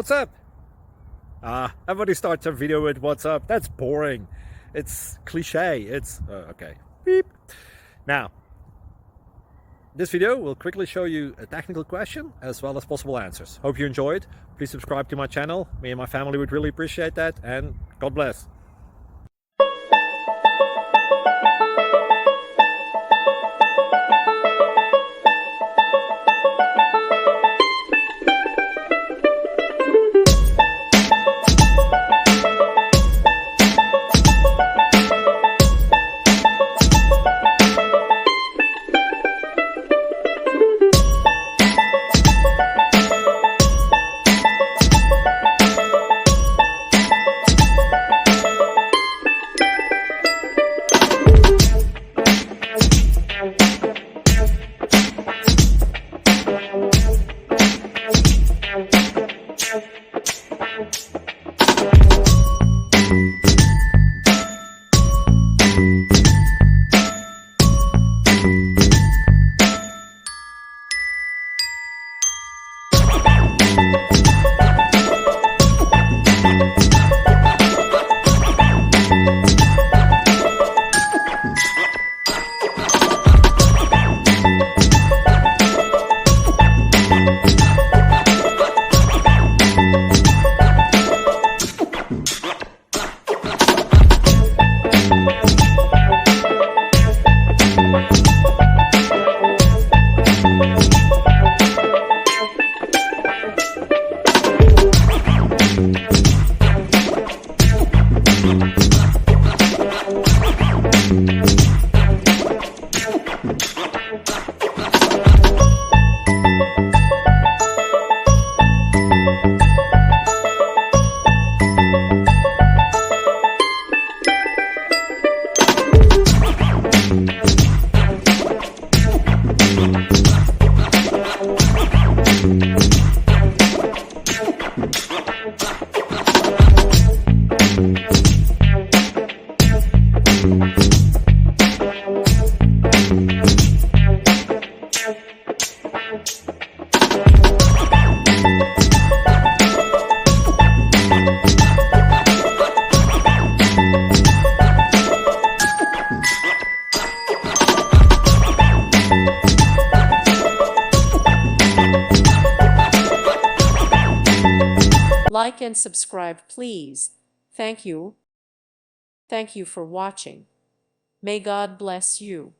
What's up? Everybody starts a video with what's up. That's boring. It's cliche. It's okay. Beep. Now, this video will quickly show you a technical question as well as possible answers. Hope you enjoyed. Please subscribe to my channel. Me and my family would really appreciate that, and God bless. Like and subscribe, please. Thank you. Thank you for watching. May God bless you.